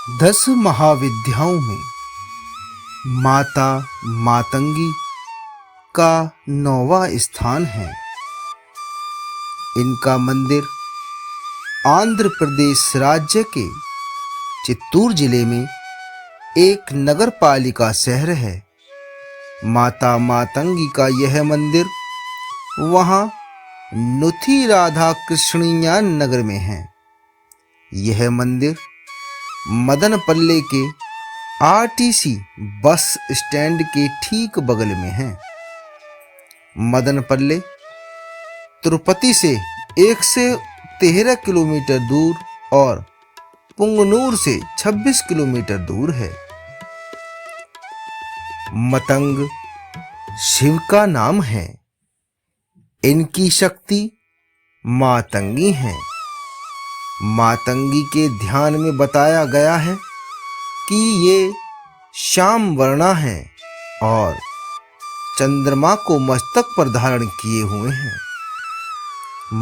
10 महाविद्याओं में माता मातंगी का 9वां स्थान है। इनका मंदिर आंध्र प्रदेश राज्य के चित्तूर जिले में एक नगर पालिका शहर है। माता मातंगी का यह मंदिर वहाँ नुथी राधा कृष्णिया नगर में है। यह मंदिर मदनपल्ले के आरटीसी बस स्टैंड के ठीक बगल में है। मदनपल्ले तिरुपति से 113 किलोमीटर दूर और पुंगनूर से 26 किलोमीटर दूर है। मतंग शिव का नाम है। इनकी शक्ति मातंगी है। मातंगी के ध्यान में बताया गया है कि ये श्याम वर्णा है और चंद्रमा को मस्तक पर धारण किए हुए हैं।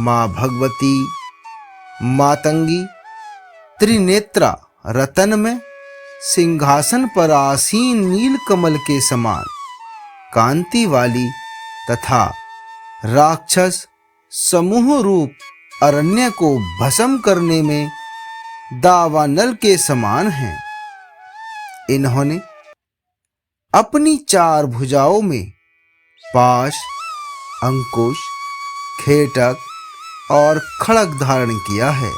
माँ भगवती मातंगी त्रिनेत्रा रतन में सिंहासन पर आसीन नील कमल के समान कांति वाली तथा राक्षस समूह रूप अरण्य को भस्म करने में दावानल के समान हैं। इन्होंने अपनी 4 भुजाओं में पाश, अंकुश, खेटक और खड़ग धारण किया है।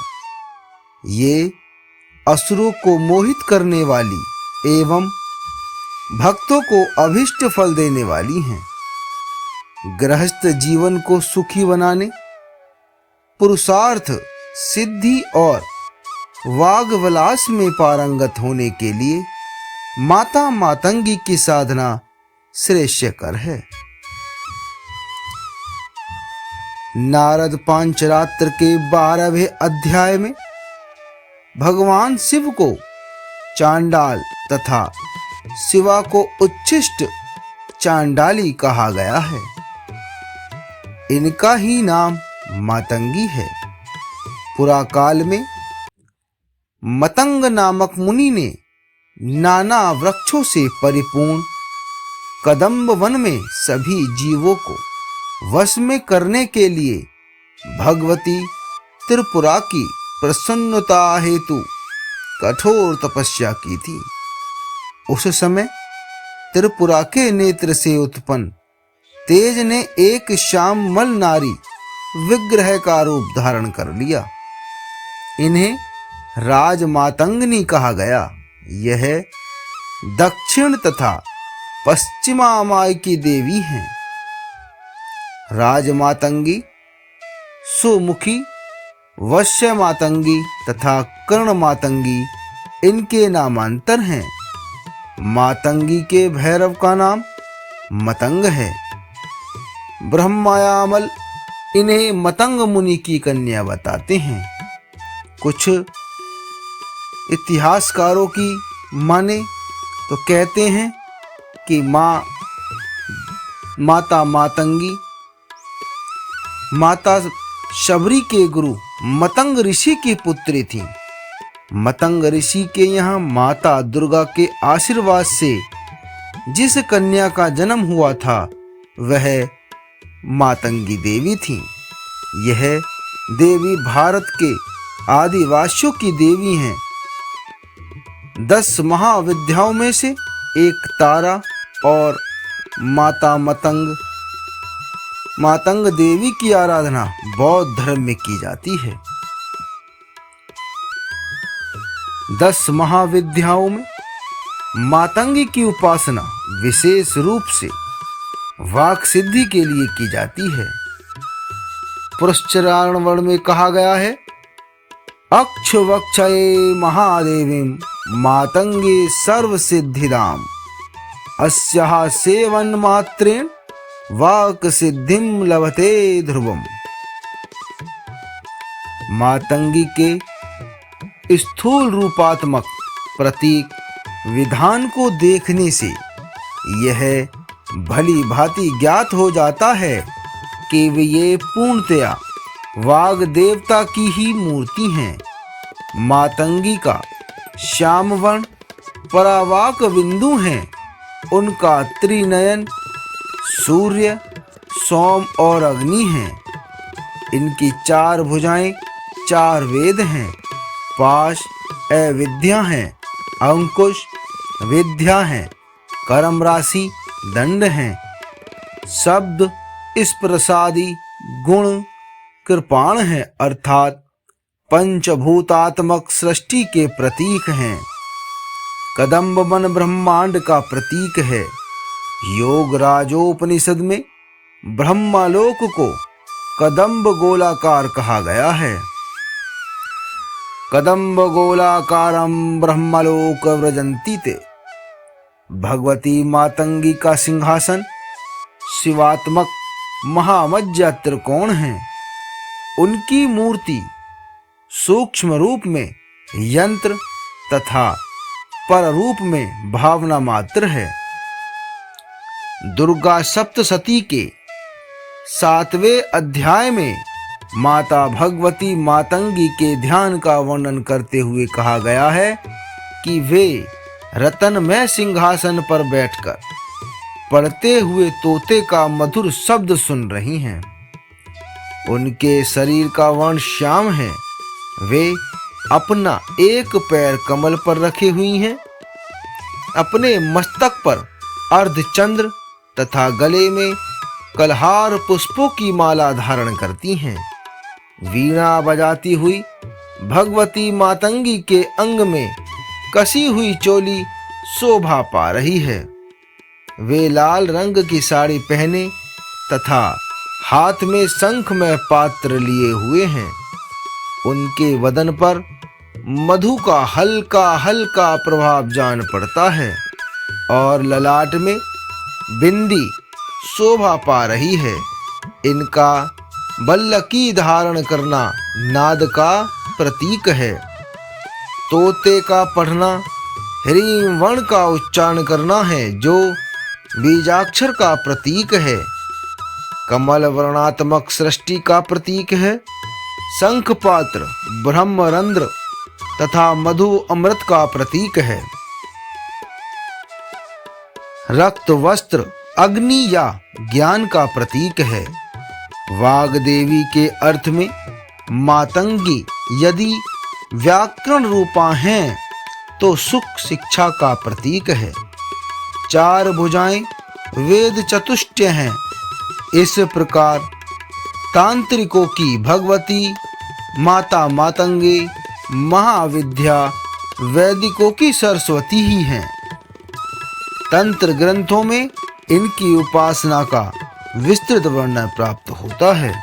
ये असुरों को मोहित करने वाली एवं भक्तों को अभिष्ट फल देने वाली हैं। गृहस्थ जीवन को सुखी बनाने, पुरुषार्थ सिद्धि और वाग्विलास में पारंगत होने के लिए माता मातंगी की साधना श्रेयस्कर है। नारद पांचरात्र के 12वें अध्याय में भगवान शिव को चांडाल तथा शिवा को उच्छिष्ट चांडाली कहा गया है। इनका ही नाम मातंगी है। पुराकाल में मतंग नामक मुनि ने नाना वृक्षों से परिपूर्ण कदम्ब वन में सभी जीवों को वश में करने के लिए भगवती त्रिपुरा की प्रसन्नता हेतु कठोर तपस्या की थी। उस समय त्रिपुरा के नेत्र से उत्पन्न तेज ने एक श्यामल नारी विग्रह का रूप धारण कर लिया। इन्हें राजमातंगनी कहा गया। यह दक्षिण तथा पश्चिमामाय की देवी हैं। राजमातंगी, सुमुखी, वश्य मातंगी तथा कर्ण मातंगी इनके नामांतर हैं। मातंगी के भैरव का नाम मतंग है। ब्रह्मायामल इन्हें मतंग मुनि की कन्या बताते हैं। कुछ इतिहासकारों की माने तो कहते हैं कि माता मातंगी माता शबरी के गुरु मतंग ऋषि की पुत्री थी। मतंग ऋषि के यहाँ माता दुर्गा के आशीर्वाद से जिस कन्या का जन्म हुआ था वह मातंगी देवी थी। यह देवी भारत के आदिवासियों की देवी हैं। 10 महाविद्याओं में से एक तारा और माता मातंग देवी की आराधना बौद्ध धर्म में की जाती है। 10 महाविद्याओं में मातंगी की उपासना विशेष रूप से वाक सिद्धि के लिए की जाती है। पुरुषचरण वर्ण में कहा गया है, अक्षवक्षये महादेवीं मातंगे सर्व सिद्धिदाम अस्याः सेवन मात्रेण वाक सिद्धिम लभते ध्रुवम। मातंगी के स्थूल रूपात्मक प्रतीक विधान को देखने से यह भली भांति ज्ञात हो जाता है कि वे ये पूर्णतया वाग देवता की ही मूर्ति हैं। मातंगी का श्याम वर्ण परावाक बिंदु हैं। उनका त्रिनयन सूर्य, सोम और अग्नि हैं। इनकी 4 भुजाएं 4 वेद हैं। पाश अविद्या हैं, अंकुश विद्या हैं, कर्म राशि दंड हैं। शब्द इस प्रसादी गुण कृपाण हैं, अर्थात पंचभूतात्मक सृष्टि के प्रतीक हैं। कदम्ब वन ब्रह्मांड का प्रतीक है। योग राजोपनिषद में ब्रह्मलोक को कदम्ब गोलाकार कहा गया है। कदम्ब गोलाकारं ब्रह्मलोक व्रजन्ति ते। भगवती मातंगी का सिंहासन शिवात्मक महामज्जा त्रिकोण है। उनकी मूर्ति सूक्ष्म रूप में यंत्र तथा पर रूप में भावना मात्र है। दुर्गा सप्तशती के 7वें अध्याय में माता भगवती मातंगी के ध्यान का वर्णन करते हुए कहा गया है कि वे रत्नमय सिंहासन पर बैठकर पढ़ते हुए तोते का मधुर शब्द सुन रही हैं। उनके शरीर का वर्ण श्याम है। वे अपना एक पैर कमल पर रखे हुई हैं। अपने मस्तक पर अर्धचंद्र तथा गले में कलहार पुष्पों की माला धारण करती हैं। वीणा बजाती हुई भगवती मातंगी के अंग में कसी हुई चोली शोभा पा रही है। वे लाल रंग की साड़ी पहने तथा हाथ में शंखमय पात्र लिए हुए हैं। उनके वदन पर मधु का हल्का हल्का प्रभाव जान पड़ता है और ललाट में बिंदी शोभा पा रही है। इनका बल्लकी धारण करना नाद का प्रतीक है। तोते का पढ़ना ह्रीं वर्ण का उच्चारण करना है, जो बीजाक्षर का प्रतीक है। कमल वर्णात्मक सृष्टि का प्रतीक है। शंखपात्र ब्रह्मरंध्र तथा मधु अमृत का प्रतीक है। रक्त वस्त्र अग्नि या ज्ञान का प्रतीक है। वाग्देवी के अर्थ में मातंगी यदि व्याकरण रूपा हैं तो सुख शिक्षा का प्रतीक है। 4 भुजाएं वेद चतुष्टय हैं। इस प्रकार तांत्रिकों की भगवती माता मातंगी महाविद्या, वैदिकों की सरस्वती ही हैं। तंत्र ग्रंथों में इनकी उपासना का विस्तृत वर्णन प्राप्त होता है।